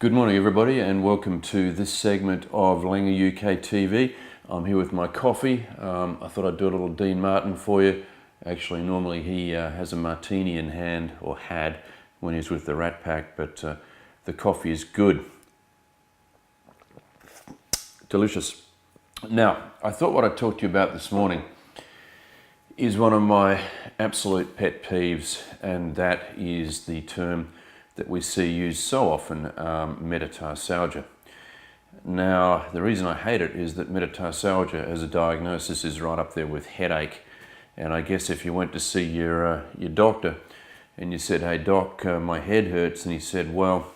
Good morning everybody and welcome to this segment of Langer UK TV. I'm here with my coffee. I thought I'd do a little Dean Martin for you. Actually normally he has a martini in hand, or had, when he's with the Rat Pack, but the coffee is good. Delicious. Now, I thought what I'd talk to you about this morning is one of my absolute pet peeves, and that is the term that we see used so often, metatarsalgia. Now, the reason I hate it is that metatarsalgia as a diagnosis is right up there with headache. And I guess if you went to see your doctor and you said, "Hey doc, my head hurts," and he said, "Well,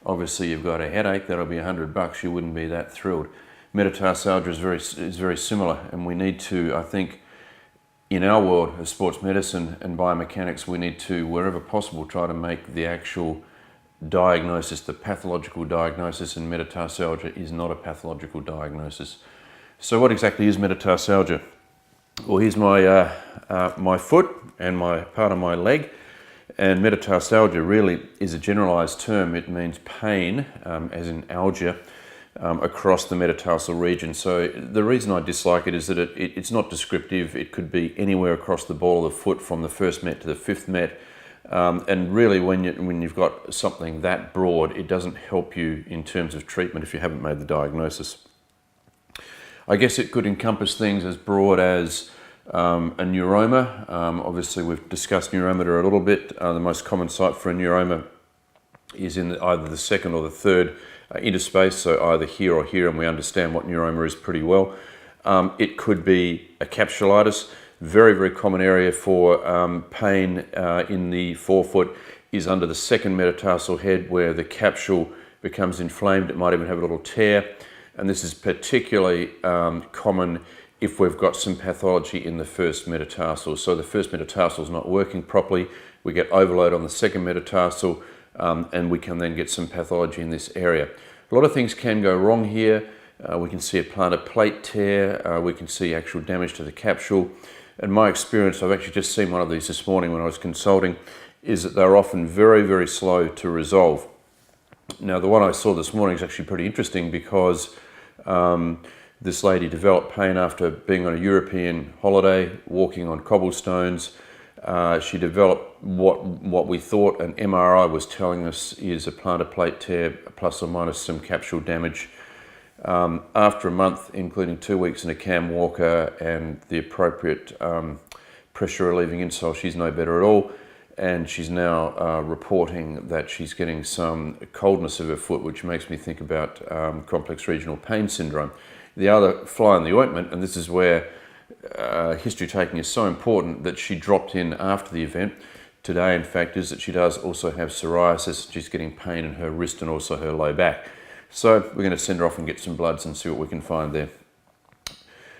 obviously you've got a headache, that'll be $100, you wouldn't be that thrilled." Metatarsalgia is very similar, and we need to, I think, in our world of sports medicine and biomechanics, we need to, wherever possible, try to make the actual diagnosis, the pathological diagnosis, and metatarsalgia is not a pathological diagnosis. So what exactly is metatarsalgia? Well, here's my foot and part of my leg, and metatarsalgia really is a generalized term. It means pain, as in algia, across the metatarsal region. So the reason I dislike it is that it's not descriptive. It could be anywhere across the ball of the foot from the first met to the fifth met. And really when you've got something that broad, it doesn't help you in terms of treatment if you haven't made the diagnosis. I guess it could encompass things as broad as a neuroma. Obviously we've discussed neurometer a little bit. The most common site for a neuroma is in either the second or the third interspace, so either here or here, and we understand what neuroma is pretty well. It could be a capsulitis. Very common area for pain in the forefoot is under the second metatarsal head, where the capsule becomes inflamed. It might even have a little tear, and this is particularly common if we've got some pathology in the first metatarsal. So the first metatarsal is not working properly, we get overload on the second metatarsal, and we can then get some pathology in this area. A lot of things can go wrong here. We can see a plantar plate tear, we can see actual damage to the capsule. In my experience, I've actually just seen one of these this morning when I was consulting, is that they're often very slow to resolve. Now the one I saw this morning is actually pretty interesting because this lady developed pain after being on a European holiday, walking on cobblestones. She developed what we thought an MRI was telling us is a plantar plate tear plus or minus some capsule damage. After a month, including 2 weeks in a cam walker and the appropriate pressure relieving insole, she's no better at all, and she's now reporting that she's getting some coldness of her foot, which makes me think about complex regional pain syndrome. The other fly in the ointment, and this is where history taking is so important, that she dropped in after the event today, in fact, is that she does also have psoriasis. She's getting pain in her wrist and also her low back. So we're going to send her off and get some bloods and see what we can find there.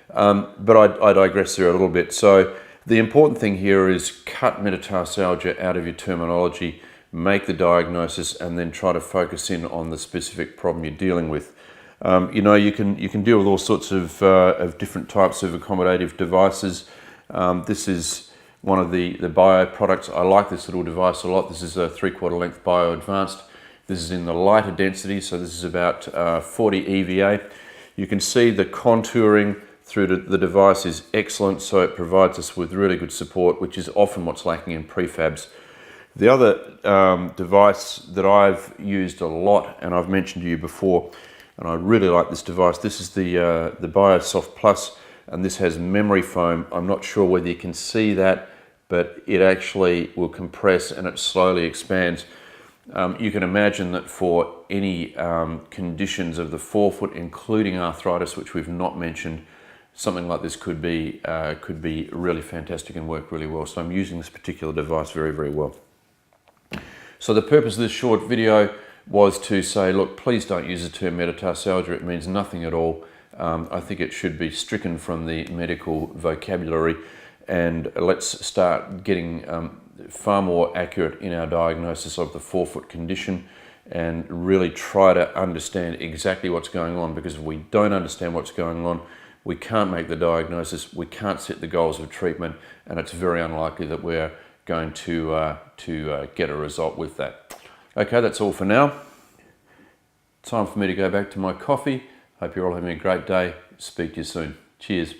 But I digress there a little bit. So the important thing here is cut metatarsalgia out of your terminology, make the diagnosis, and then try to focus in on the specific problem you're dealing with. You know, you can deal with all sorts of different types of accommodative devices. This is one of the bio products. I like this little device a lot. This is a 3/4 length bio advanced. This is in the lighter density, so this is about 40 EVA. You can see the contouring through the device is excellent, so it provides us with really good support, which is often what's lacking in prefabs. The other device that I've used a lot, and I've mentioned to you before, and I really like this device. This is the BioSoft Plus, and this has memory foam. I'm not sure whether you can see that, but it actually will compress and it slowly expands. You can imagine that for any conditions of the forefoot, including arthritis, which we've not mentioned, something like this could be really fantastic and work really well. So I'm using this particular device very well. So the purpose of this short video was to say, look, please don't use the term metatarsalgia. It means nothing at all. I think it should be stricken from the medical vocabulary, and let's start getting far more accurate in our diagnosis of the forefoot condition and really try to understand exactly what's going on, because if we don't understand what's going on, we can't make the diagnosis, we can't set the goals of treatment, and it's very unlikely that we're going to get a result with that. Okay, that's all for now. Time for me to go back to my coffee. Hope you're all having a great day. Speak to you soon. Cheers.